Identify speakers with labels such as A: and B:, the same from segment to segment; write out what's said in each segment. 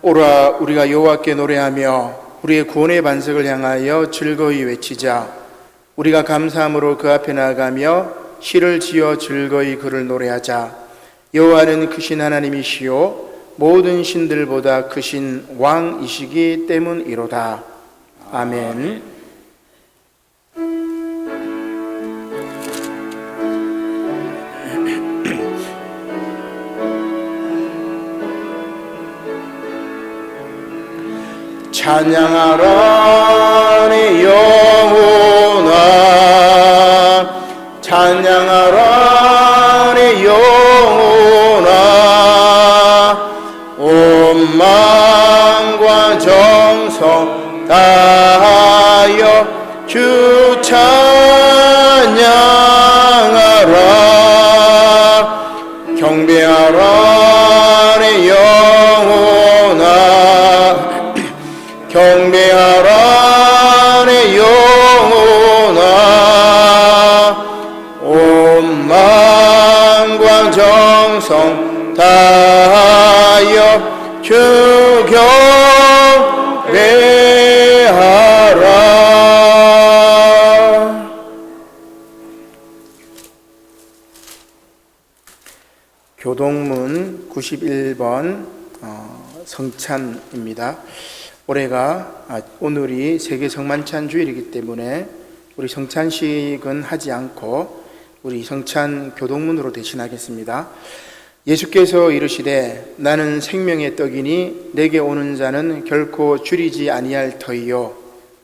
A: 오라 우리가 여호와께 노래하며 우리의 구원의 반석을 향하여 즐거이 외치자. 우리가 감사함으로 그 앞에 나아가며 시를 지어 즐거이 그를 노래하자. 여호와는 크신 하나님이시요 모든 신들보다 크신 왕이시기 때문이로다. 아멘. 찬양하라 내 영혼아, 찬양하라 내 영혼아. 온 마음과 정성 다하여 주 찬양하라. 경배하라 내 영혼아, 경배하라 내 영혼아. 온 마음과 정성 다하여 주 경배하라. 교동문 91번 성찬입니다. 오늘이 세계 성만찬 주일이기 때문에 우리 성찬식은 하지 않고 우리 성찬 교동문으로 대신하겠습니다. 예수께서 이르시되 나는 생명의 떡이니 내게 오는 자는 결코 줄이지 아니할 터이요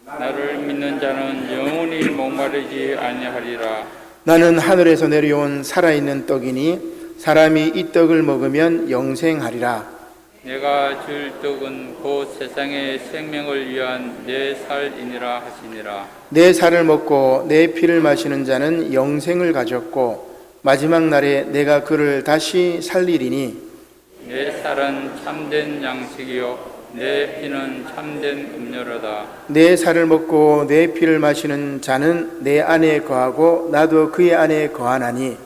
B: 나를 믿는 자는 영원히 목마르지 아니하리라.
A: 나는 하늘에서 내려온 살아있는 떡이니 사람이 이 떡을 먹으면 영생하리라.
B: 내가 줄 떡은 곧 세상의 생명을 위한 내 살이니라 하시니라.
A: 내 살을 먹고 내 피를 마시는 자는 영생을 가졌고 마지막 날에 내가 그를 다시 살리리니
B: 내 살은 참된 양식이요 내 피는 참된 음료로다.
A: 내 살을 먹고 내 피를 마시는 자는 내 안에 거하고 나도 그의 안에 거하나니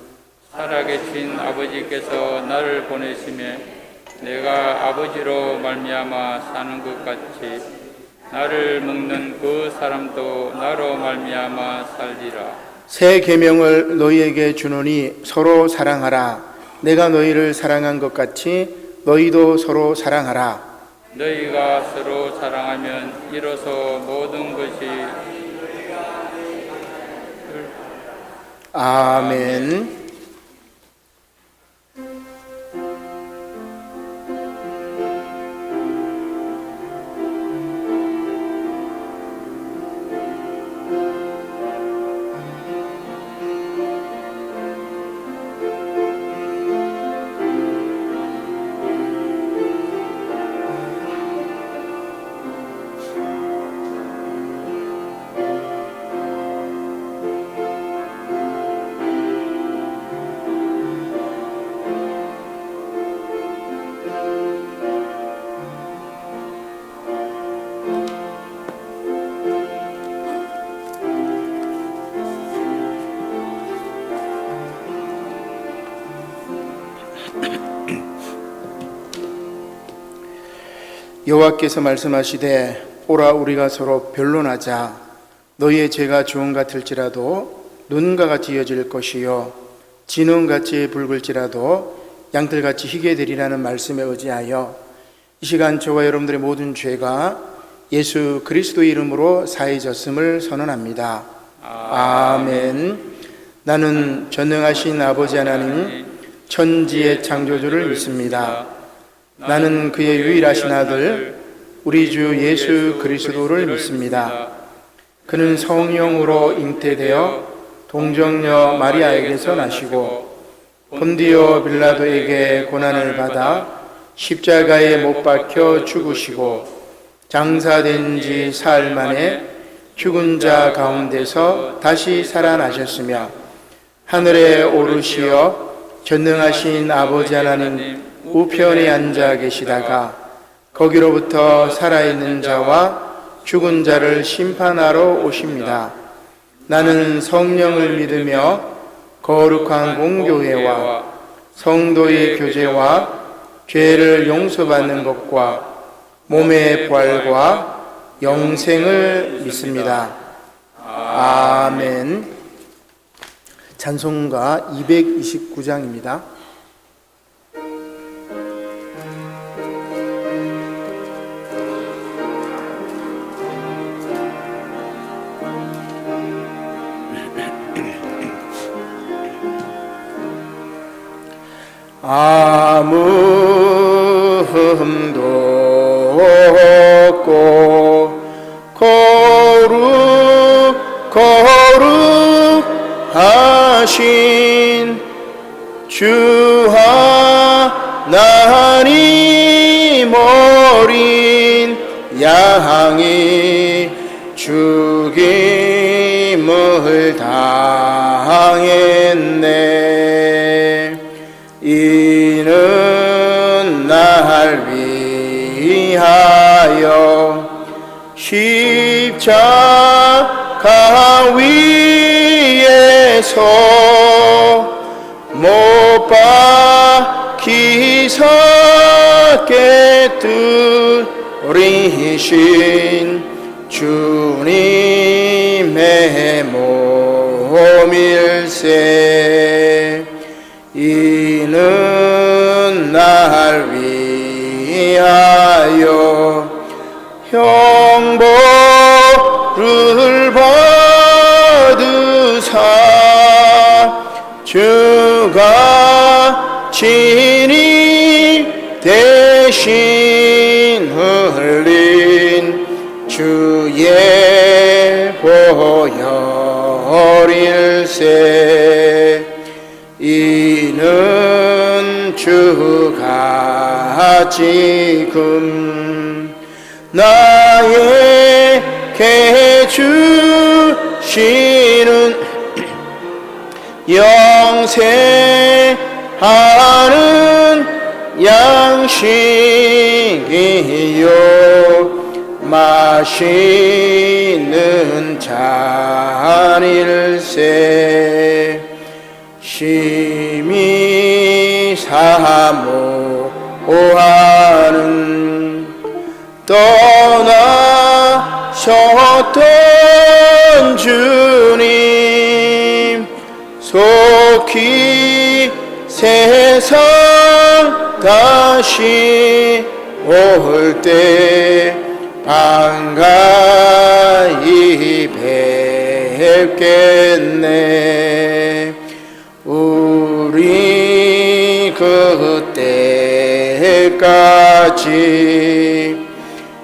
B: 살아계신 아버지께서 나를 보내심에 내가 아버지로 말미암아 사는 것 같이 나를 먹는 그 사람도 나로 말미암아 살리라.
A: 새 계명을 너희에게 주노니 서로 사랑하라. 내가 너희를 사랑한 것 같이 너희도 서로 사랑하라.
B: 너희가 서로 사랑하면 이로써 모든 것이
A: 아멘. 여호와께서 말씀하시되 오라 우리가 서로 변론하자. 너희의 죄가 주홍 같을지라도 눈과 같이 이어질 것이요 진홍같이 붉을지라도 양털같이 희게 되리라는 말씀에 의지하여 이 시간 저와 여러분들의 모든 죄가 예수 그리스도의 이름으로 사해졌음을 선언합니다. 아멘. 나는 전능하신 아버지 하나님 천지의 창조주를 믿습니다. 나는 그의 유일하신 아들 우리 주 예수 그리스도를 믿습니다. 그는 성령으로 잉태되어 동정녀 마리아에게서 나시고 본디오 빌라도에게 고난을 받아 십자가에 못 박혀 죽으시고 장사된 지 사흘 만에 죽은 자 가운데서 다시 살아나셨으며 하늘에 오르시어 전능하신 아버지 하나님 우편에 앉아 계시다가 거기로부터 살아있는 자와 죽은 자를 심판하러 오십니다. 나는 성령을 믿으며 거룩한 공교회와 성도의 교제와 죄를 용서받는 것과 몸의 부활과 영생을 믿습니다. 아멘. 찬송가 229장입니다. 아무 흠도 없고 거룩하신 주 하나님 어린 양이 죽임을 당했네. 이는 날 위하여 십자가 위에서 못 박히사 깨뜨리신 주님의 몸일세. 이는 날 위하여 형벌을 받으사 주가 친히 대신 흘린 주의 보혈일세. 이는 주가 지금 나에게 주시는 영생하는 양식이요 마시는 잔일세. 심히 사모하는 떠나셨던 주님 속히 세상 다시 올 때 반가이 뵙겠네. 우리 그때까지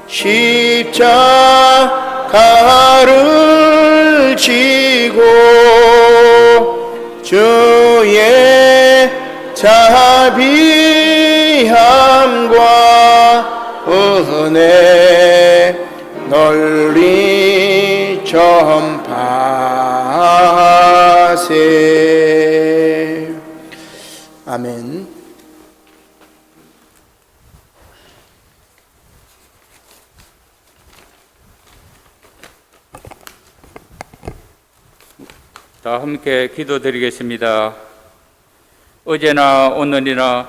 A: 십자가를 지고 주의 자비함과 은혜 널리 전파하세. 아멘.
B: 다 함께 기도드리겠습니다. 어제나 오늘이나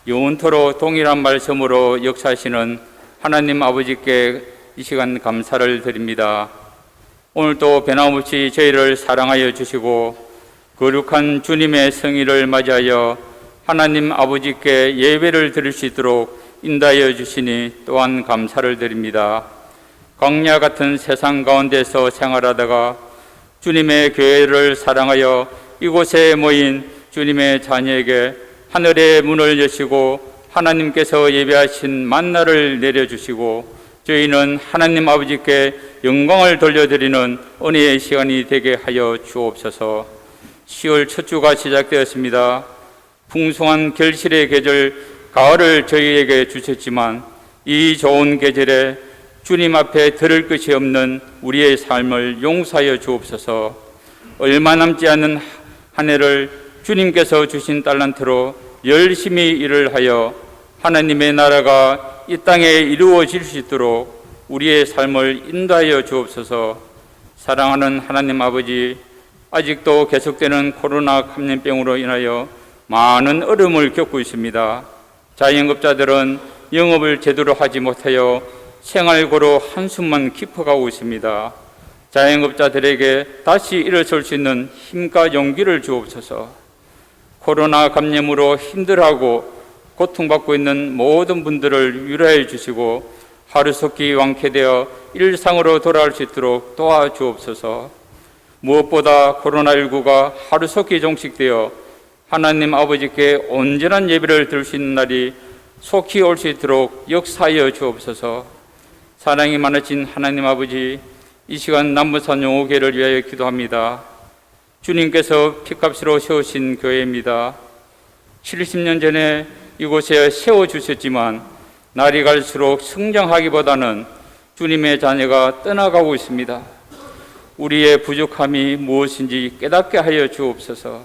B: 영원토록 동일한 말씀으로 역사하시는 하나님 아버지께 이 시간 감사를 드립니다. 오늘도 변함없이 저희를 사랑하여 주시고 거룩한 주님의 성의를 맞이하여 하나님 아버지께 예배를 드릴 수 있도록 인도하여 주시니 또한 감사를 드립니다. 광야 같은 세상 가운데서 생활하다가 주님의 교회를 사랑하여 이곳에 모인 주님의 자녀에게 하늘의 문을 여시고 하나님께서 예배하신 만나를 내려주시고 저희는 하나님 아버지께 영광을 돌려드리는 은혜의 시간이 되게 하여 주옵소서. 10월 첫 주가 시작되었습니다. 풍성한 결실의 계절 가을을 저희에게 주셨지만 이 좋은 계절에 주님 앞에 들을 것이 없는 우리의 삶을 용서하여 주옵소서. 얼마 남지 않은 한 해를 주님께서 주신 달란트로 열심히 일을 하여 하나님의 나라가 이 땅에 이루어질 수 있도록 우리의 삶을 인도하여 주옵소서. 사랑하는 하나님 아버지, 아직도 계속되는 코로나 감염병으로 인하여 많은 어려움을 겪고 있습니다. 자영업자들은 영업을 제대로 하지 못하여 생활고로 한숨만 깊어가고 있습니다. 자영업자들에게 다시 일어설 수 있는 힘과 용기를 주옵소서. 코로나 감염으로 힘들어하고 고통받고 있는 모든 분들을 위로해 주시고 하루속히 완쾌되어 일상으로 돌아갈 수 있도록 도와주옵소서. 무엇보다 코로나19가 하루속히 종식되어 하나님 아버지께 온전한 예배를 드릴 수 있는 날이 속히 올 수 있도록 역사하여 주옵소서. 사랑이 많으신 하나님 아버지, 이 시간 남부산 용호교회를 위하여 기도합니다. 주님께서 피값으로 세우신 교회입니다. 70년 전에 이곳에 세워주셨지만 날이 갈수록 성장하기보다는 주님의 자녀가 떠나가고 있습니다. 우리의 부족함이 무엇인지 깨닫게 하여 주옵소서.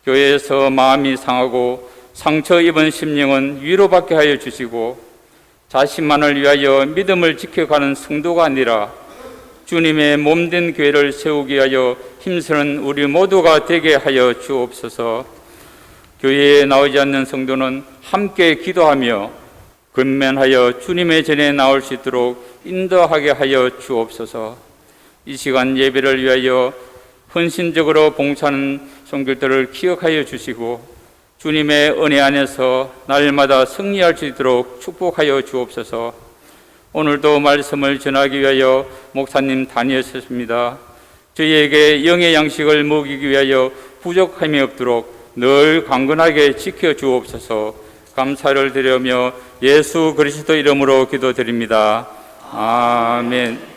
B: 교회에서 마음이 상하고 상처 입은 심령은 위로받게 하여 주시고 자신만을 위하여 믿음을 지켜가는 성도가 아니라 주님의 몸된 교회를 세우기 위하여 힘쓰는 우리 모두가 되게 하여 주옵소서. 교회에 나오지 않는 성도는 함께 기도하며 근면하여 주님의 전에 나올 수 있도록 인도하게 하여 주옵소서. 이 시간 예배를 위하여 헌신적으로 봉사하는 성도들을 기억하여 주시고 주님의 은혜 안에서 날마다 승리할 수 있도록 축복하여 주옵소서. 오늘도 말씀을 전하기 위하여 목사님 다니었습니다. 저희에게 영의 양식을 먹이기 위하여 부족함이 없도록 늘 강건하게 지켜주옵소서. 감사를 드리며 예수 그리스도 이름으로 기도드립니다. 아멘.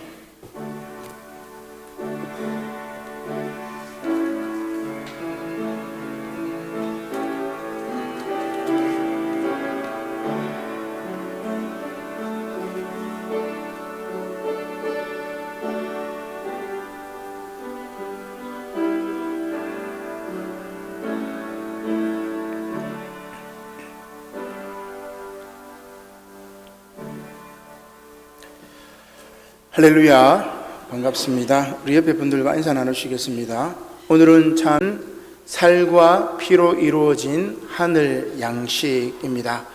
A: 할렐루야, 반갑습니다. 우리 옆에 분들과 인사 나누시겠습니다. 오늘은 참 살과 피로 이루어진 하늘 양식입니다.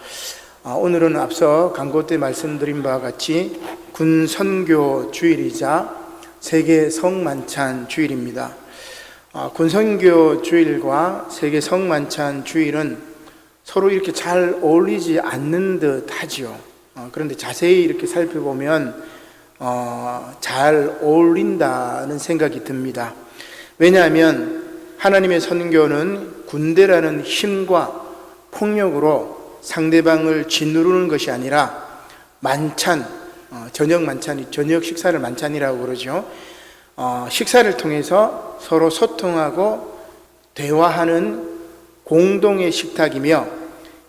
A: 오늘은 앞서 광고 때 말씀드린 바와 같이 군선교 주일이자 세계 성만찬 주일입니다. 군선교 주일과 세계 성만찬 주일은 서로 이렇게 잘 어울리지 않는 듯 하지요. 그런데 자세히 이렇게 살펴보면 잘 어울린다는 생각이 듭니다. 왜냐하면 하나님의 선교는 군대라는 힘과 폭력으로 상대방을 짓누르는 것이 아니라 만찬, 저녁 만찬이 저녁 식사를 만찬이라고 그러죠. 식사를 통해서 서로 소통하고 대화하는 공동의 식탁이며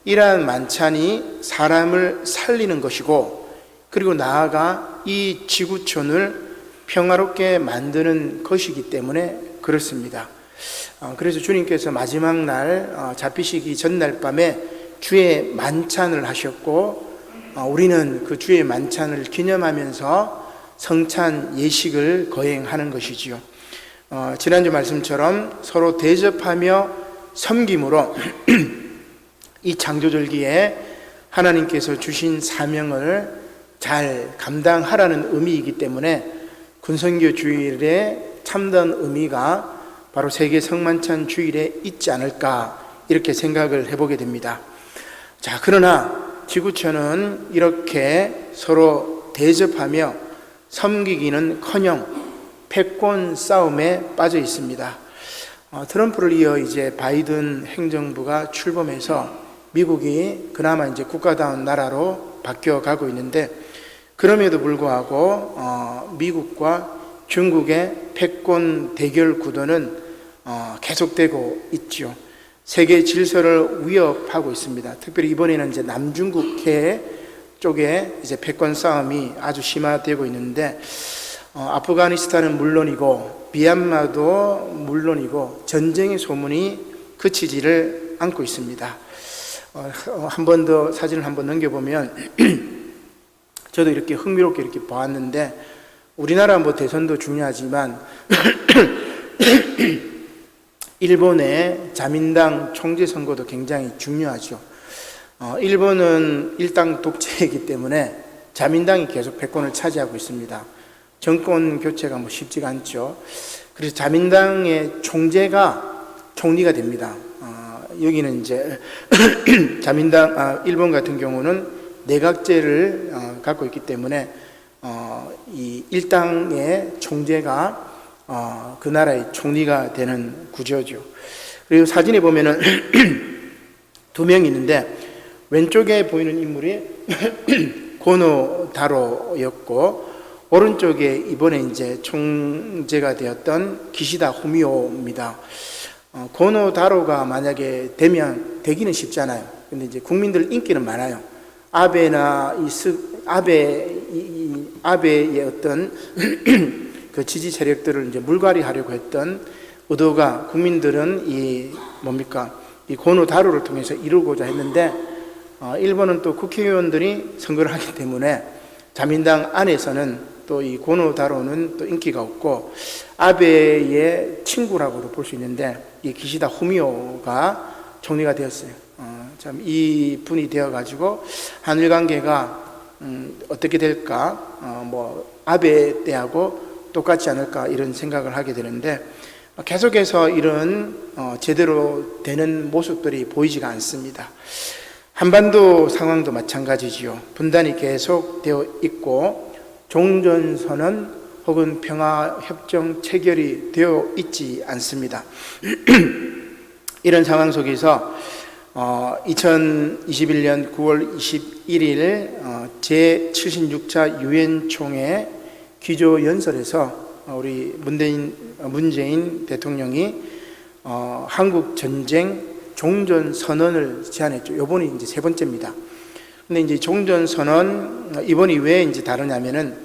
A: 이러한 만찬이 사람을 살리는 것이고 그리고 나아가 이 지구촌을 평화롭게 만드는 것이기 때문에 그렇습니다. 그래서 주님께서 마지막 날 잡히시기 전날 밤에 주의 만찬을 하셨고 우리는 그 주의 만찬을 기념하면서 성찬 예식을 거행하는 것이지요. 지난주 말씀처럼 서로 대접하며 섬김으로 이 창조절기에 하나님께서 주신 사명을 잘 감당하라는 의미이기 때문에 군선교 주일의 참된 의미가 바로 세계 성만찬 주일에 있지 않을까 이렇게 생각을 해보게 됩니다. 자, 그러나 지구촌은 이렇게 서로 대접하며 섬기기는커녕 패권 싸움에 빠져 있습니다. 트럼프를 이어 이제 바이든 행정부가 출범해서 미국이 그나마 이제 국가다운 나라로 바뀌어가고 있는데 그럼에도 불구하고 미국과 중국의 패권 대결 구도는 계속되고 있죠. 세계 질서를 위협하고 있습니다. 특별히 이번에는 이제 남중국해 쪽에 이제 패권 싸움이 아주 심화되고 있는데 아프가니스탄은 물론이고 미얀마도 물론이고 전쟁의 소문이 그치지를 않고 있습니다. 한 번 더 사진을 한번 넘겨보면 저도 이렇게 흥미롭게 이렇게 보았는데 우리나라 뭐 대선도 중요하지만 일본의 자민당 총재 선거도 굉장히 중요하죠. 일본은 일당 독재이기 때문에 자민당이 계속 패권을 차지하고 있습니다. 정권 교체가 뭐 쉽지가 않죠. 그래서 자민당의 총리가 됩니다. 여기는 이제 자민당, 일본 같은 경우는 내각제를 갖고 있기 때문에 이 일당의 총재가 그 나라의 총리가 되는 구조죠. 그리고 사진에 보면은 두 명이 있는데 왼쪽에 보이는 인물이 고노다로였고 오른쪽에 이번에 이제 총재가 되었던 기시다 후미오입니다. 고노다로가 만약에 되기는 쉽잖아요. 근데 이제 국민들 인기는 많아요. 아베의 어떤 그 지지 세력들을 이제 물갈이하려고 했던 의도가 국민들은 이 고노다로를 통해서 이루고자 했는데 일본은 또 국회의원들이 선거를 하기 때문에 자민당 안에서는 또 이 고노다로는 또 인기가 없고 아베의 친구라고도 볼 수 있는데 이 기시다 후미오가 총리가 되었어요. 참 이 분이 되어가지고 한일 관계가 어떻게 될까? 아베 때하고 똑같지 않을까 이런 생각을 하게 되는데 계속해서 이런 제대로 되는 모습들이 보이지가 않습니다. 한반도 상황도 마찬가지지요. 분단이 계속되어 있고 종전선언 혹은 평화협정 체결이 되어 있지 않습니다. 이런 상황 속에서 2021년 9월 21일 제76차 유엔 총회 기조연설에서 우리 문재인 대통령이 한국 전쟁 종전 선언을 제안했죠. 이번이 이제 세 번째입니다. 근데 이제 종전 선언 이번이 왜 이제 다르냐면은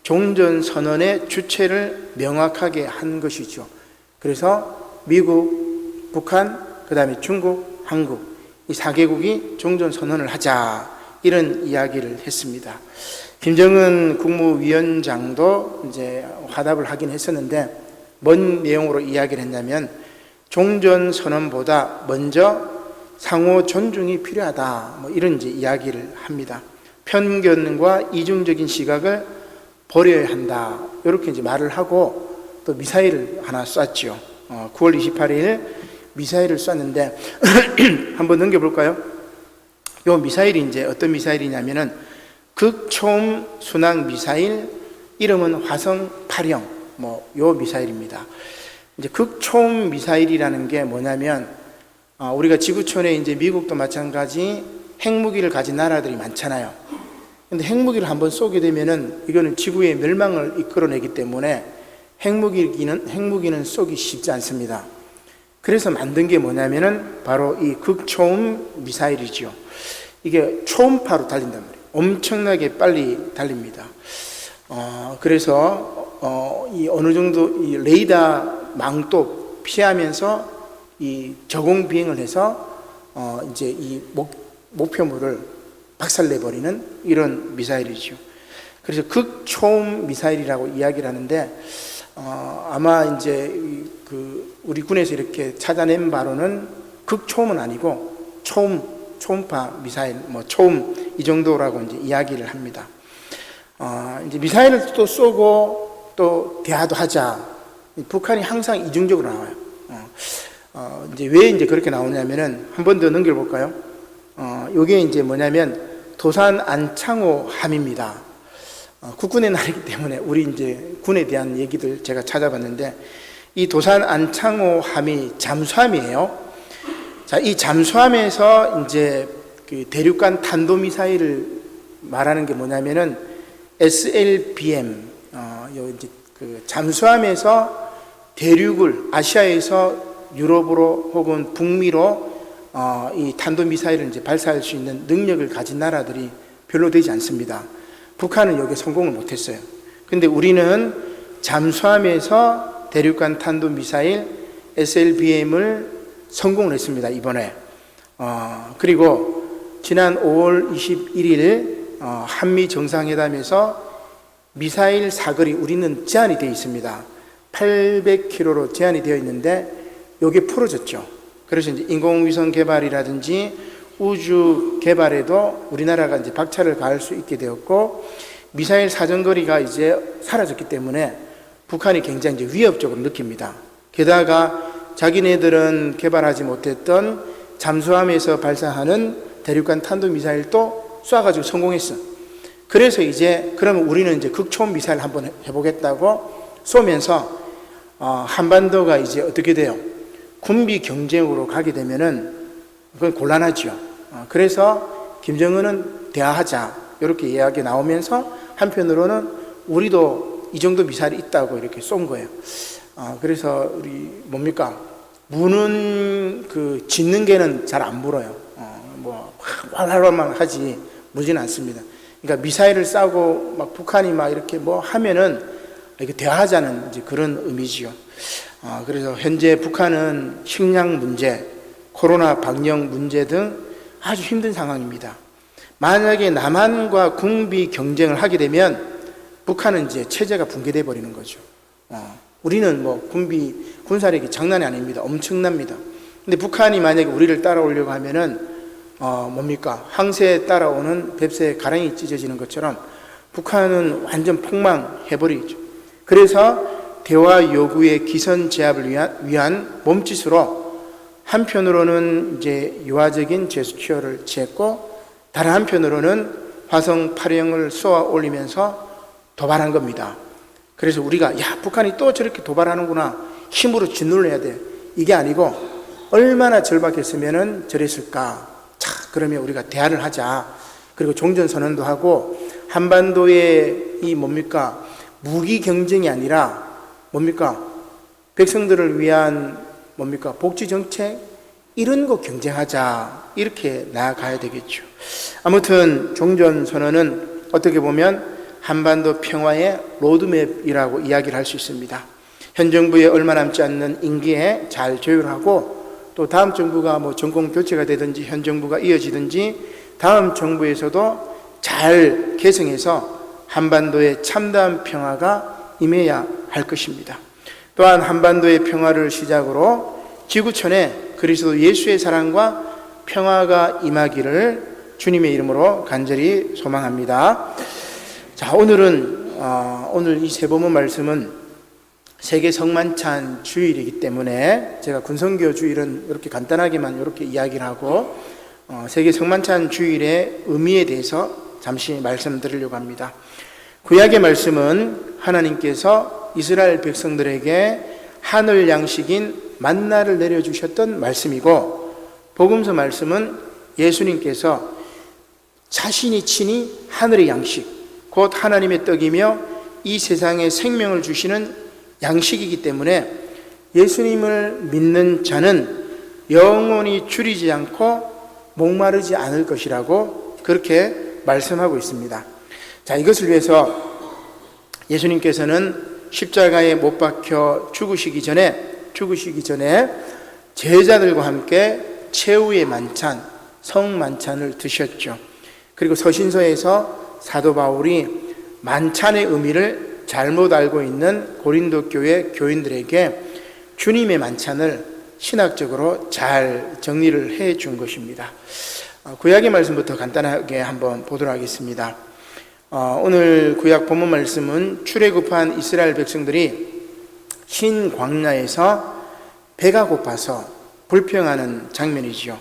A: 종전 선언의 주체를 명확하게 한 것이죠. 그래서 미국, 북한, 그다음에 중국, 한국 이 4개국이 종전 선언을 하자 이런 이야기를 했습니다. 김정은 국무위원장도 이제 화답을 하긴 했었는데 뭔 내용으로 이야기를 했냐면 종전 선언보다 먼저 상호 존중이 필요하다 이런 이제 이야기를 합니다. 편견과 이중적인 시각을 버려야 한다 이렇게 이제 말을 하고 또 미사일을 하나 쐈죠. 9월 28일 미사일을 쐈는데 한번 넘겨볼까요? 이 미사일이 이제 어떤 미사일이냐면은 극초음 순항 미사일, 이름은 화성 8형 요 미사일입니다. 이제 극초음 미사일이라는 게 뭐냐면 우리가 지구촌에 이제 미국도 마찬가지 핵무기를 가진 나라들이 많잖아요. 근데 핵무기를 한번 쏘게 되면은 이거는 지구의 멸망을 이끌어내기 때문에 핵무기는 쏘기 쉽지 않습니다. 그래서 만든 게 뭐냐면은 바로 이 극초음 미사일이죠. 이게 초음파로 달린단 말이에요. 엄청나게 빨리 달립니다. 그래서 이 어느 정도 이 레이더 망도 피하면서 이 저공 비행을 해서 이제 이 목표물을 박살내버리는 이런 미사일이죠. 그래서 극초음 미사일이라고 이야기를 하는데 아마 이제 우리 군에서 이렇게 찾아낸 바로는 극초음은 아니고 초음파 미사일, 초음 이 정도라고 이제 이야기를 합니다. 이제 미사일을 또 쏘고 또 대화도 하자. 북한이 항상 이중적으로 나와요. 이제 왜 이제 그렇게 나오냐면은 한 번 더 넘겨볼까요? 요게 이제 뭐냐면 도산 안창호 함입니다. 국군의 날이기 때문에 우리 이제 군에 대한 얘기들 제가 찾아봤는데 이 도산 안창호 함이 잠수함이에요. 자, 이 잠수함에서 이제 그 대륙간 탄도미사일을 말하는 게 뭐냐면은 SLBM, 이제 그 잠수함에서 대륙을 아시아에서 유럽으로 혹은 북미로 이 탄도미사일을 이제 발사할 수 있는 능력을 가진 나라들이 별로 되지 않습니다. 북한은 여기에 성공을 못했어요. 근데 우리는 잠수함에서 대륙간 탄도미사일 SLBM을 성공을 했습니다, 이번에. 그리고 지난 5월 21일 한미 정상회담에서 미사일 사거리 우리는 제한이 되어 있습니다. 800km로 제한이 되어 있는데 여기에 풀어졌죠. 그래서 이제 인공위성 개발이라든지 우주 개발에도 우리나라가 이제 박차를 가할 수 있게 되었고, 미사일 사정거리가 이제 사라졌기 때문에 북한이 굉장히 이제 위협적으로 느낍니다. 게다가 자기네들은 개발하지 못했던 잠수함에서 발사하는 대륙간 탄도미사일도 쏴가지고 성공했어. 그래서 이제 그러면 우리는 이제 극초음 미사일 한번 해보겠다고 쏘면서 한반도가 이제 어떻게 돼요? 군비 경쟁으로 가게 되면은 그건 곤란하죠. 그래서 김정은은 대화하자 이렇게 이야기 나오면서 한편으로는 우리도 이 정도 미사일이 있다고 이렇게 쏜 거예요. 그래서 우리 뭡니까? 무는 그 짓는 개는 잘 안 물어요. 뭐 활활만 하지 물지는 않습니다. 그러니까 미사일을 쏴고 막 북한이 막 이렇게 뭐 하면은 이렇게 대화하자는 이제 그런 의미지요. 그래서 현재 북한은 식량 문제, 코로나 방역 문제 등 아주 힘든 상황입니다. 만약에 남한과 군비 경쟁을 하게 되면 북한은 이제 체제가 붕괴돼 버리는 거죠. 우리는 뭐 군사력이 장난이 아닙니다. 엄청납니다. 근데 북한이 만약에 우리를 따라오려고 하면은 뭡니까? 항세에 따라오는 뱁새의 가랑이 찢어지는 것처럼 북한은 완전 폭망해버리죠. 그래서 대화 요구의 기선 제압을 위한 몸짓으로 한편으로는 이제 유화적인 제스처를 취했고, 다른 한편으로는 화성 8형을 쏘아 올리면서 도발한 겁니다. 그래서 우리가 북한이 또 저렇게 도발하는구나, 힘으로 짓눌러야 돼, 이게 아니고 얼마나 절박했으면 저랬을까. 자, 그러면 우리가 대화를 하자. 그리고 종전선언도 하고, 한반도의 이 뭡니까? 무기 경쟁이 아니라 뭡니까? 백성들을 위한 뭡니까? 복지 정책, 이런 거 경쟁하자, 이렇게 나아가야 되겠죠. 아무튼 종전선언은 어떻게 보면 한반도 평화의 로드맵이라고 이야기를 할 수 있습니다. 현 정부에 얼마 남지 않는 임기에 잘 조율하고, 또 다음 정부가 뭐 정권 교체가 되든지 현 정부가 이어지든지 다음 정부에서도 잘 개성해서 한반도의 참다운 평화가 임해야 할 것입니다. 또한 한반도의 평화를 시작으로 지구촌에 그리스도 예수의 사랑과 평화가 임하기를 주님의 이름으로 간절히 소망합니다. 자, 오늘 이 세번문 말씀은 세계 성만찬 주일이기 때문에 제가 군성교 주일은 이렇게 간단하게만 이렇게 이야기를 하고, 세계 성만찬 주일의 의미에 대해서 잠시 말씀드리려고 합니다. 구약의 말씀은 하나님께서 이스라엘 백성들에게 하늘 양식인 만나를 내려주셨던 말씀이고, 복음서 말씀은 예수님께서 자신이 친히 하늘의 양식, 곧 하나님의 떡이며 이 세상에 생명을 주시는 양식이기 때문에 예수님을 믿는 자는 영원히 줄이지 않고 목마르지 않을 것이라고 그렇게 말씀하고 있습니다. 자, 이것을 위해서 예수님께서는 십자가에 못 박혀 죽으시기 전에 제자들과 함께 최후의 만찬, 성만찬을 드셨죠. 그리고 서신서에서 사도 바울이 만찬의 의미를 잘못 알고 있는 고린도 교회 교인들에게 주님의 만찬을 신학적으로 잘 정리를 해 준 것입니다. 구약의 말씀부터 간단하게 한번 보도록 하겠습니다. 오늘 구약 본문 말씀은 출애굽한 이스라엘 백성들이 흰 광야에서 배가 고파서 불평하는 장면이지요.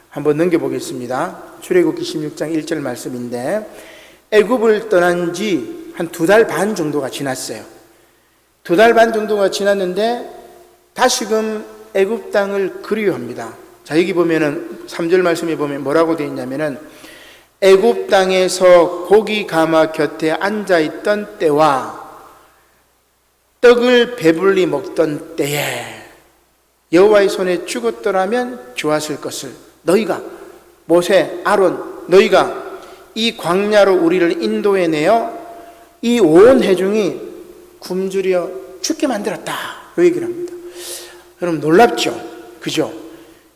A: 한번 넘겨보겠습니다. 출애굽기 16장 1절 말씀인데, 애굽을 떠난 지 한 2달 반 정도가 지났어요. 2달 반 정도가 지났는데 다시금 애굽 땅을 그리워합니다. 자, 여기 보면은 3절 말씀에 보면 뭐라고 되어 있냐면은, 애굽 땅에서 고기 가마 곁에 앉아있던 때와 떡을 배불리 먹던 때에 여호와의 손에 죽었더라면 좋았을 것을, 너희가 모세, 아론, 너희가 이 광야로 우리를 인도해내어 이 온 회중이 굶주려 죽게 만들었다, 그 얘기를 합니다. 여러분 놀랍죠? 그죠?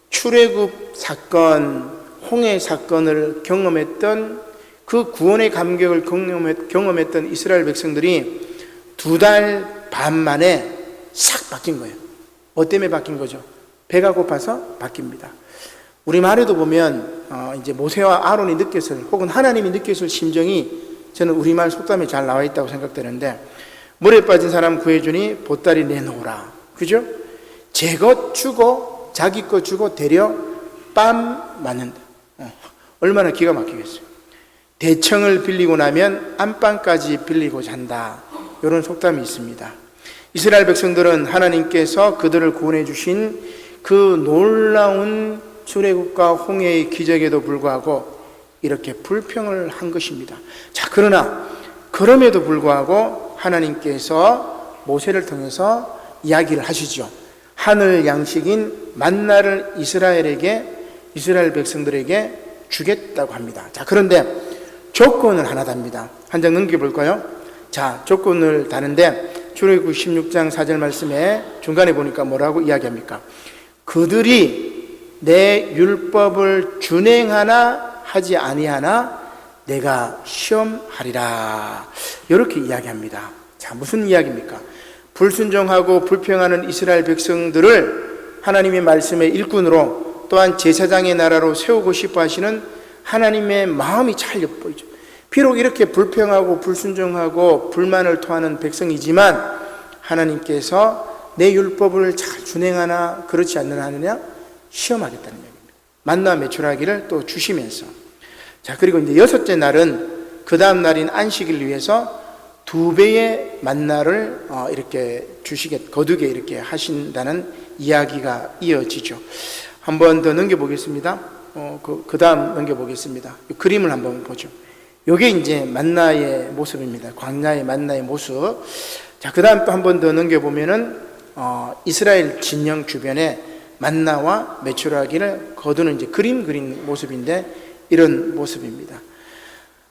A: 출애굽 사건, 홍해 사건을 경험했던, 그 구원의 감격을 경험했던 이스라엘 백성들이 2달 반 만에 싹 바뀐 거예요. 뭐 때문에 바뀐 거죠? 배가 고파서 바뀝니다. 우리말에도 보면 이제 모세와 아론이 느꼈을, 혹은 하나님이 느꼈을 심정이 저는 우리말 속담에 잘 나와 있다고 생각되는데, 물에 빠진 사람 구해주니 보따리 내놓으라. 그죠? 제 것 주고 자기 것 주고 되려 빰 맞는다. 얼마나 기가 막히겠어요. 대청을 빌리고 나면 안방까지 빌리고 잔다. 이런 속담이 있습니다. 이스라엘 백성들은 하나님께서 그들을 구원해 주신 그 놀라운 출애굽과 홍해의 기적에도 불구하고 이렇게 불평을 한 것입니다. 자, 그러나 그럼에도 불구하고 하나님께서 모세를 통해서 이야기를 하시죠. 하늘 양식인 만나를 이스라엘 백성들에게 주겠다고 합니다. 자, 그런데 조건을 하나 답니다. 한 장 넘겨볼까요? 자, 조건을 다는데 출애굽 16장 4절 말씀에 중간에 보니까 뭐라고 이야기합니까? 그들이 내 율법을 준행하나 하지 아니하나 내가 시험하리라. 이렇게 이야기합니다. 자, 무슨 이야기입니까? 불순종하고 불평하는 이스라엘 백성들을 하나님의 말씀의 일꾼으로, 또한 제사장의 나라로 세우고 싶어 하시는 하나님의 마음이 잘 엿보이죠. 비록 이렇게 불평하고 불순종하고 불만을 토하는 백성이지만 하나님께서 내 율법을 잘 준행하나 그렇지 않느냐 시험하겠다는 얘기입니다. 만나와 메추라기를 또 주시면서, 자, 그리고 이제 여섯째 날은 그 다음 날인 안식일 위해서 2배의 만나를 이렇게 거두게 이렇게 하신다는 이야기가 이어지죠. 한 번 더 넘겨보겠습니다. 그 다음 넘겨보겠습니다. 그림을 한번 보죠. 요게 이제 만나의 모습입니다. 광야의 만나의 모습. 자, 그 다음 또 한 번 더 넘겨보면은 이스라엘 진영 주변에 만나와 메추라기를 거두는 이제 그린 모습인데, 이런 모습입니다.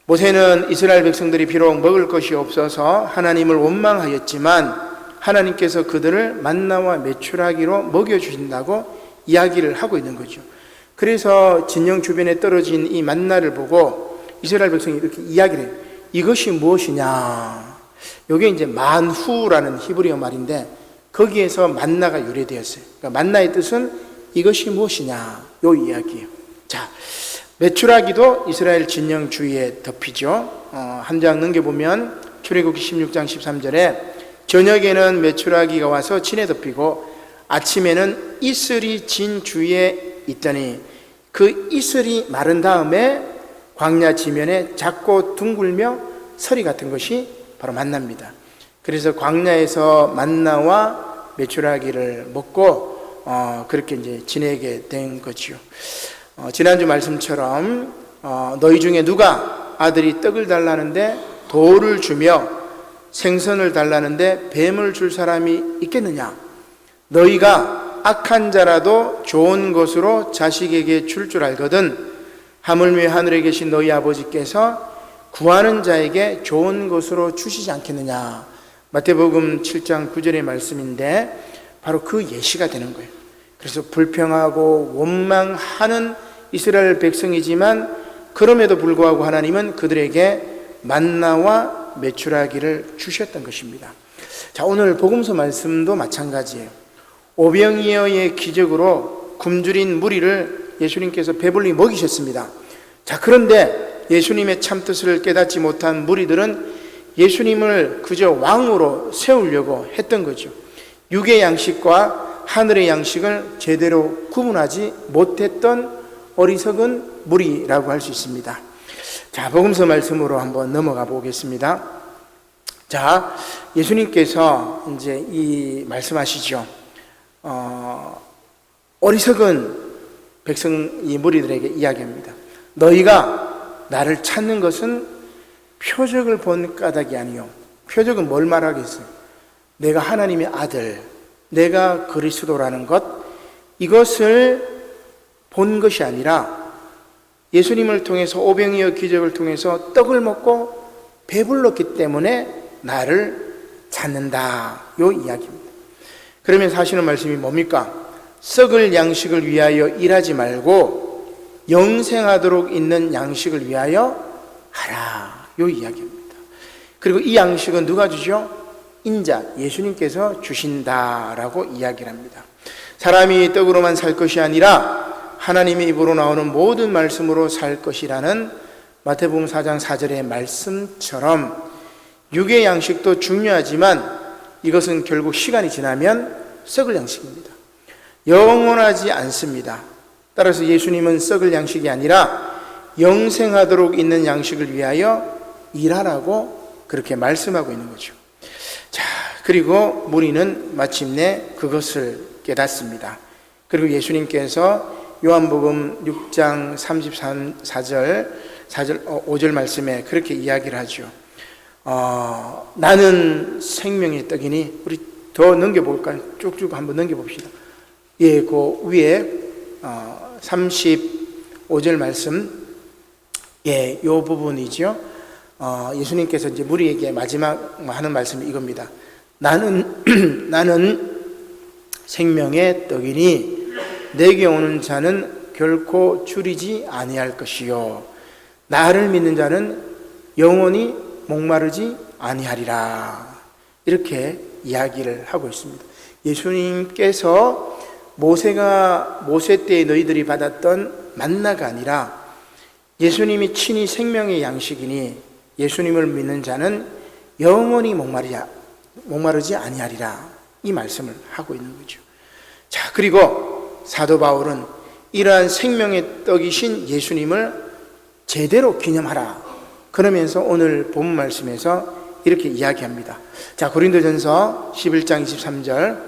A: 모세는 이스라엘 백성들이 비록 먹을 것이 없어서 하나님을 원망하였지만 하나님께서 그들을 만나와 메추라기로 먹여주신다고 이야기를 하고 있는 거죠. 그래서 진영 주변에 떨어진 이 만나를 보고 이스라엘 백성이 이렇게 이야기를 해요. 이것이 무엇이냐? 이게 이제 만후라는 히브리어 말인데 거기에서 만나가 유래되었어요. 그러니까 만나의 뜻은 이것이 무엇이냐? 요 이야기예요. 자, 메추라기도 이스라엘 진영 주위에 덮이죠. 한 장 넘겨보면 출애굽기 16장 13절에 저녁에는 메추라기가 와서 진에 덮이고 아침에는 이슬이 진 주위에 있더니 그 이슬이 마른 다음에 광야 지면에 작고 둥글며 서리 같은 것이 바로 만나입니다. 그래서 광야에서 만나와 메추라기를 먹고 그렇게 이제 지내게 된 거지요. 지난주 말씀처럼 너희 중에 누가 아들이 떡을 달라는데 돌을 주며 생선을 달라는데 뱀을 줄 사람이 있겠느냐? 너희가 악한 자라도 좋은 것으로 자식에게 줄 알거든 하물며 하늘에 계신 너희 아버지께서 구하는 자에게 좋은 것으로 주시지 않겠느냐? 마태복음 7장 9절의 말씀인데 바로 그 예시가 되는 거예요. 그래서 불평하고 원망하는 이스라엘 백성이지만 그럼에도 불구하고 하나님은 그들에게 만나와 메추라기를 주셨던 것입니다. 자, 오늘 복음서 말씀도 마찬가지예요. 오병이어의 기적으로 굶주린 무리를 예수님께서 배불리 먹이셨습니다. 자, 그런데 예수님의 참뜻을 깨닫지 못한 무리들은 예수님을 그저 왕으로 세우려고 했던 거죠. 육의 양식과 하늘의 양식을 제대로 구분하지 못했던 어리석은 무리라고 할 수 있습니다. 자, 복음서 말씀으로 한번 넘어가 보겠습니다. 자, 예수님께서 이제 이 말씀하시죠. 어리석은 백성 이 무리들에게 이야기합니다. 너희가 나를 찾는 것은 표적을 본 까닭이 아니요. 표적은 뭘 말하겠어요? 내가 하나님의 아들, 내가 그리스도라는 것, 이것을 본 것이 아니라 예수님을 통해서 오병이어 기적을 통해서 떡을 먹고 배불렀기 때문에 나를 찾는다. 요 이야기입니다. 그러면서 하시는 말씀이 뭡니까? 썩을 양식을 위하여 일하지 말고 영생하도록 있는 양식을 위하여 하라. 요 이야기입니다. 그리고 이 양식은 누가 주죠? 인자, 예수님께서 주신다라고 이야기를 합니다. 사람이 떡으로만 살 것이 아니라 하나님의 입으로 나오는 모든 말씀으로 살 것이라는 마태복음 4장 4절의 말씀처럼 육의 양식도 중요하지만 이것은 결국 시간이 지나면 썩을 양식입니다. 영원하지 않습니다. 따라서 예수님은 썩을 양식이 아니라 영생하도록 있는 양식을 위하여 일하라고 그렇게 말씀하고 있는 거죠. 자, 그리고 무리는 마침내 그것을 깨닫습니다. 그리고 예수님께서 요한복음 6장 34절 5절 말씀에 그렇게 이야기를 하죠. 나는 생명의 떡이니, 우리 더 넘겨볼까요? 쭉쭉 한번 넘겨봅시다. 예, 그 위에 35절 말씀, 예, 요 부분이죠. 예수님께서 이제 무리에게 마지막 하는 말씀이 이겁니다. 나는 생명의 떡이니 내게 오는 자는 결코 줄이지 아니할 것이요 나를 믿는 자는 영원히 목마르지 아니하리라. 이렇게 이야기를 하고 있습니다. 예수님께서 모세 때에 너희들이 받았던 만나가 아니라 예수님이 친히 생명의 양식이니 예수님을 믿는 자는 영원히 목마르지 아니하리라. 이 말씀을 하고 있는 거죠. 자, 그리고 사도 바울은 이러한 생명의 떡이신 예수님을 제대로 기념하라. 그러면서 오늘 본문 말씀에서 이렇게 이야기합니다. 자, 고린도전서 11장 23절,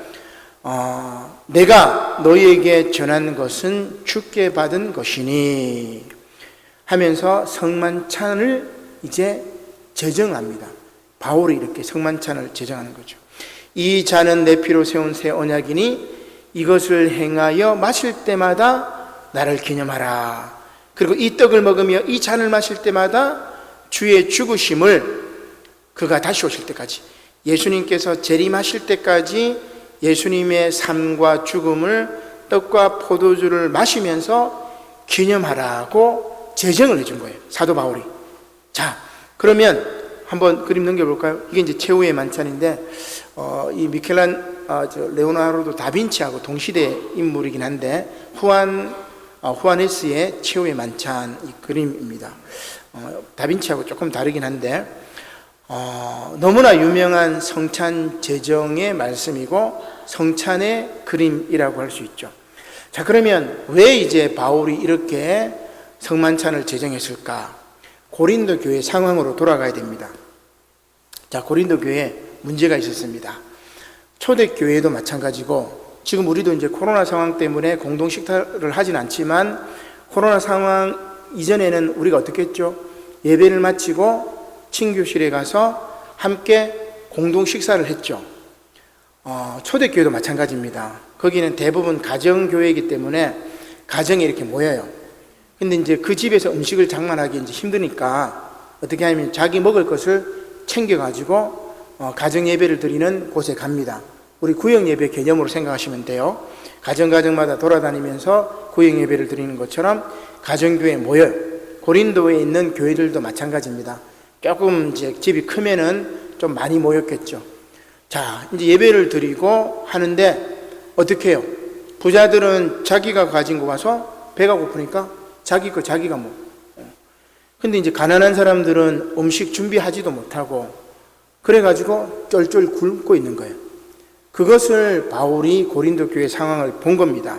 A: 내가 너희에게 전한 것은 주께 받은 것이니 하면서 성만찬을 이제 제정합니다. 바울이 이렇게 성만찬을 제정하는 거죠. 이 잔은 내 피로 세운 새 언약이니 이것을 행하여 마실 때마다 나를 기념하라. 그리고 이 떡을 먹으며 이 잔을 마실 때마다 주의 죽으심을 그가 다시 오실 때까지, 예수님께서 재림하실 때까지 예수님의 삶과 죽음을 떡과 포도주를 마시면서 기념하라고 제정을 해준 거예요, 사도 바울이. 자, 그러면 한번 그림 넘겨볼까요? 이게 이제 최후의 만찬인데, 이 레오나르도 다빈치하고 동시대 인물이긴 한데, 후아네스의 최후의 만찬 이 그림입니다. 다빈치하고 조금 다르긴 한데, 너무나 유명한 성찬 제정의 말씀이고 성찬의 그림이라고 할 수 있죠. 자, 그러면 왜 이제 바울이 이렇게 성만찬을 제정했을까? 고린도 교회 상황으로 돌아가야 됩니다. 자, 고린도 교회에 문제가 있었습니다. 초대교회도 마찬가지고, 지금 우리도 이제 코로나 상황 때문에 공동 식사를 하진 않지만, 코로나 상황 이전에는 우리가 어떻게 했죠? 예배를 마치고 친교실에 가서 함께 공동 식사를 했죠. 초대교회도 마찬가지입니다. 거기는 대부분 가정교회이기 때문에 가정에 이렇게 모여요. 근데 이제 그 집에서 음식을 장만하기 이제 힘드니까 어떻게 하면 자기 먹을 것을 챙겨가지고 가정 예배를 드리는 곳에 갑니다. 우리 구역 예배 개념으로 생각하시면 돼요. 가정마다 돌아다니면서 구역 예배를 드리는 것처럼 가정교회에 모여요. 고린도에 있는 교회들도 마찬가지입니다. 조금 이제 집이 크면은 좀 많이 모였겠죠. 자, 이제 예배를 드리고 하는데 어떻게 해요? 부자들은 자기가 가진 거 가서 배가 고프니까 자기 거 자기가 먹고, 근데 이제 가난한 사람들은 음식 준비하지도 못하고 그래가지고 쫄쫄 굶고 있는 거예요. 그것을 바울이 고린도 교회 상황을 본 겁니다.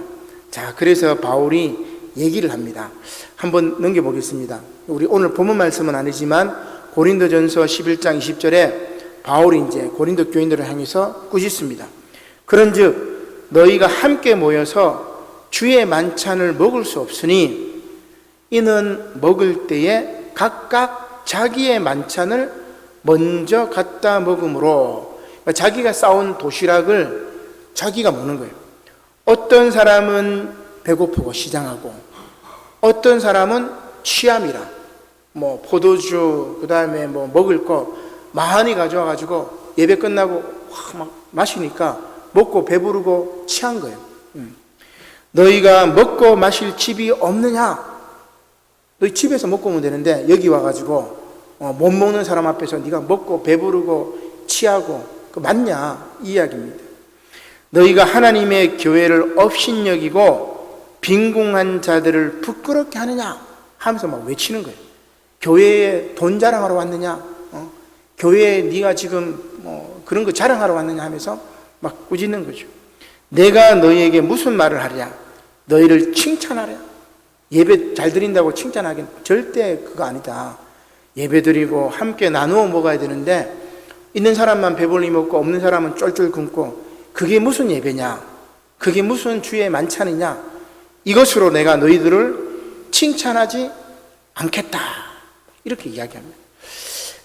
A: 자, 그래서 바울이 얘기를 합니다. 한번 넘겨보겠습니다. 우리 오늘 본문 말씀은 아니지만 고린도전서 11장 20절에 바울이 이제 고린도 교인들을 향해서 꾸짖습니다. 그런즉 너희가 함께 모여서 주의 만찬을 먹을 수 없으니 이는 먹을 때에 각각 자기의 만찬을 먼저 갖다 먹음으로, 자기가 싸온 도시락을 자기가 먹는 거예요. 어떤 사람은 배고프고 시장하고, 어떤 사람은 취함이라 포도주, 그 다음에 먹을 거 많이 가져와가지고 예배 끝나고 막 마시니까 먹고 배부르고 취한 거예요. 너희가 먹고 마실 집이 없느냐? 너희 집에서 먹고 오면 되는데 여기 와가지고 못 먹는 사람 앞에서 네가 먹고 배부르고 취하고 그 맞냐? 이 이야기입니다. 너희가 하나님의 교회를 업신여기고 빈궁한 자들을 부끄럽게 하느냐 하면서 막 외치는 거예요. 교회에 돈 자랑하러 왔느냐, 교회에 네가 지금 그런 거 자랑하러 왔느냐 하면서 막 꾸짖는 거죠. 내가 너희에게 무슨 말을 하랴? 너희를 칭찬하랴? 예배 잘 드린다고 칭찬하긴 절대 그거 아니다. 예배 드리고 함께 나누어 먹어야 되는데 있는 사람만 배불리 먹고 없는 사람은 쫄쫄 굶고 그게 무슨 예배냐? 그게 무슨 주의 만찬이냐? 이것으로 내가 너희들을 칭찬하지 않겠다. 이렇게 이야기합니다.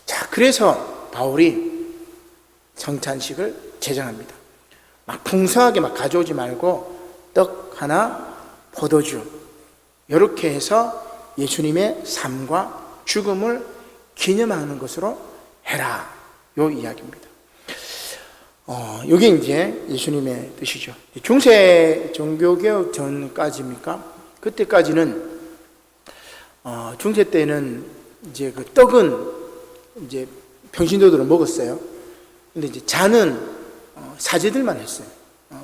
A: 자, 그래서 바울이 성찬식을 제정합니다. 막 풍성하게 막 가져오지 말고 떡 하나, 포도주 이렇게 해서 예수님의 삶과 죽음을 기념하는 것으로 해라. 요 이야기입니다. 이게 이제 예수님의 뜻이죠. 중세 종교개혁 전까지입니까? 그때까지는 중세 때는 이제 그 떡은 이제 평신도들은 먹었어요. 근데 이제 잔은 사제들만 했어요.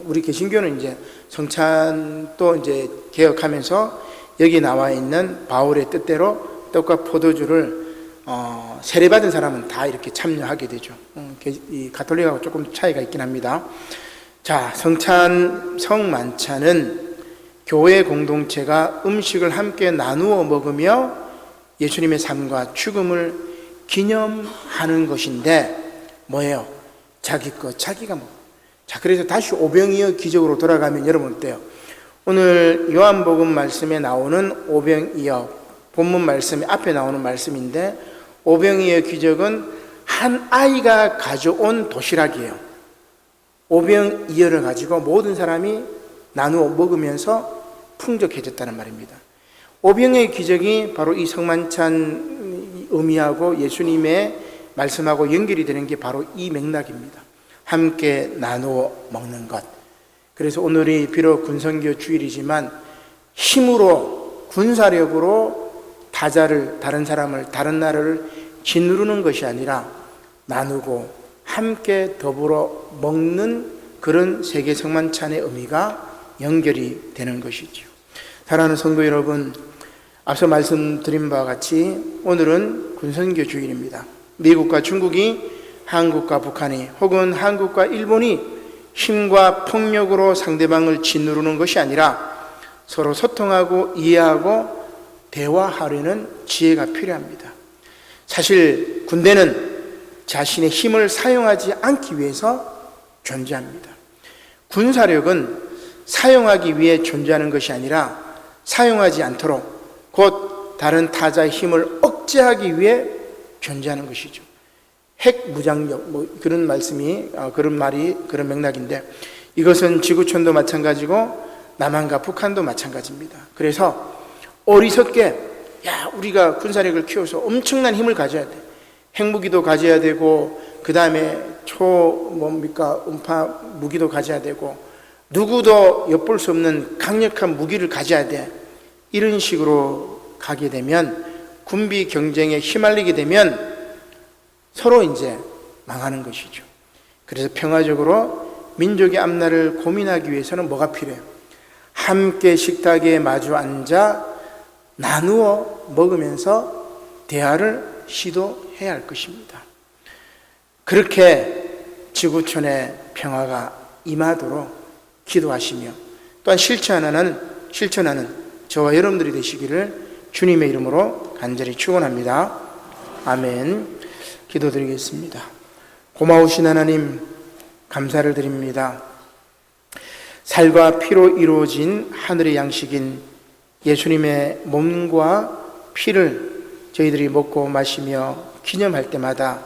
A: 우리 개신교는 이제 성찬도 이제 개혁하면서 여기 나와 있는 바울의 뜻대로 떡과 포도주를 세례받은 사람은 다 이렇게 참여하게 되죠. 이 가톨릭하고 조금 차이가 있긴 합니다. 자, 성만찬은 교회 공동체가 음식을 함께 나누어 먹으며 예수님의 삶과 죽음을 기념하는 것인데 뭐예요? 자기 것 자기가 먹어. 자, 그래서 다시 오병이어 기적으로 돌아가면 여러분 어때요? 오늘 요한복음 말씀에 나오는 오병이어 본문 말씀이 앞에 나오는 말씀인데 오병이어 기적은 한 아이가 가져온 도시락이에요. 오병이어를 가지고 모든 사람이 나누어 먹으면서 풍족해졌다는 말입니다. 오병이어 기적이 바로 이 성만찬 의미하고 예수님의 말씀하고 연결이 되는 게 바로 이 맥락입니다. 함께 나누어 먹는 것. 그래서 오늘이 비록 군선교 주일이지만 힘으로 군사력으로 다른 사람을 다른 나라를 짓누르는 것이 아니라 나누고 함께 더불어 먹는 그런 세계 성만찬의 의미가 연결이 되는 것이죠. 사랑하는 성도 여러분, 앞서 말씀드린 바와 같이 오늘은 군선교 주일입니다. 미국과 중국이, 한국과 북한이, 혹은 한국과 일본이 힘과 폭력으로 상대방을 짓누르는 것이 아니라 서로 소통하고 이해하고 대화하려는 지혜가 필요합니다. 사실 군대는 자신의 힘을 사용하지 않기 위해서 존재합니다. 군사력은 사용하기 위해 존재하는 것이 아니라 사용하지 않도록 곧 다른 타자의 힘을 억제하기 위해 존재하는 것이죠. 핵 무장력, 그런 말씀이, 그런 말이, 그런 맥락인데 이것은 지구촌도 마찬가지고 남한과 북한도 마찬가지입니다. 그래서 어리석게, 우리가 군사력을 키워서 엄청난 힘을 가져야 돼. 핵무기도 가져야 되고, 그 다음에 음파 무기도 가져야 되고, 누구도 엿볼 수 없는 강력한 무기를 가져야 돼. 이런 식으로 가게 되면, 군비 경쟁에 휘말리게 되면 서로 이제 망하는 것이죠. 그래서 평화적으로 민족의 앞날을 고민하기 위해서는 뭐가 필요해요? 함께 식탁에 마주 앉아 나누어 먹으면서 대화를 시도해야 할 것입니다. 그렇게 지구촌의 평화가 임하도록 기도하시며 또한 실천하는 저와 여러분들이 되시기를 주님의 이름으로 간절히 축원합니다. 아멘. 기도드리겠습니다. 고마우신 하나님, 감사를 드립니다. 살과 피로 이루어진 하늘의 양식인 예수님의 몸과 피를 저희들이 먹고 마시며 기념할 때마다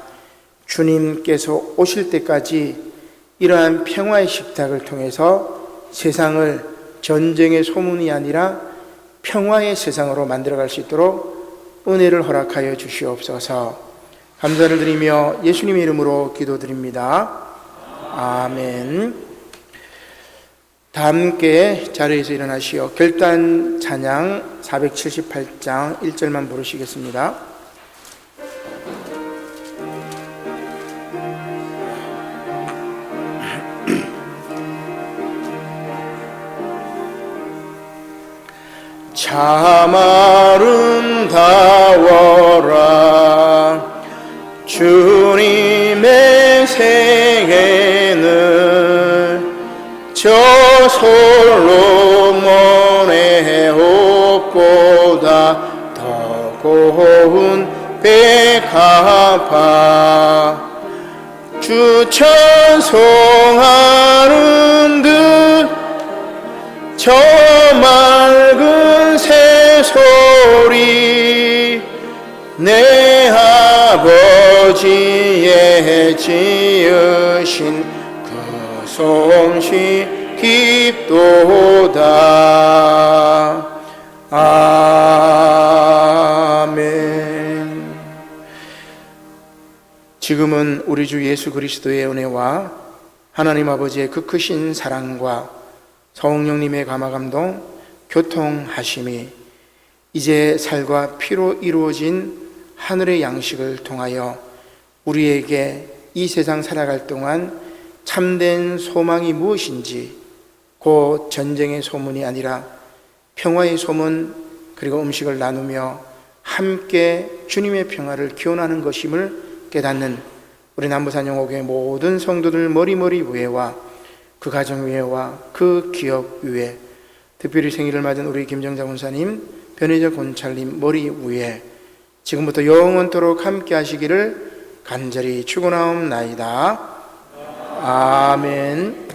A: 주님께서 오실 때까지 이러한 평화의 식탁을 통해서 세상을 전쟁의 소문이 아니라 평화의 세상으로 만들어갈 수 있도록 은혜를 허락하여 주시옵소서. 감사를 드리며 예수님의 이름으로 기도드립니다. 아멘. 다 함께 자리에서 일어나시어 결단 찬양 478장 1절만 부르시겠습니다. 참 아름다워라. 주님의 생애는 저 솔로몬의 옷보다 더 고운 백합화. 주 찬송하는 저 맑은 새소리, 내 아버지의 지으신 그 솜씨 깊도다. 아멘. 지금은 우리 주 예수 그리스도의 은혜와 하나님 아버지의 그 크신 사랑과 성령님의 감화감동, 교통하심이 이제 살과 피로 이루어진 하늘의 양식을 통하여 우리에게 이 세상 살아갈 동안 참된 소망이 무엇인지, 곧 전쟁의 소문이 아니라 평화의 소문, 그리고 음식을 나누며 함께 주님의 평화를 기원하는 것임을 깨닫는 우리 남부산 영호교회 모든 성도들 머리 위에와 그 가정 위에와 그 기업 위에, 특별히 생일을 맞은 우리 김정자 권사님, 변혜적 권찰님 머리 위에 지금부터 영원토록 함께 하시기를 간절히 축원하옵나이다. 아멘.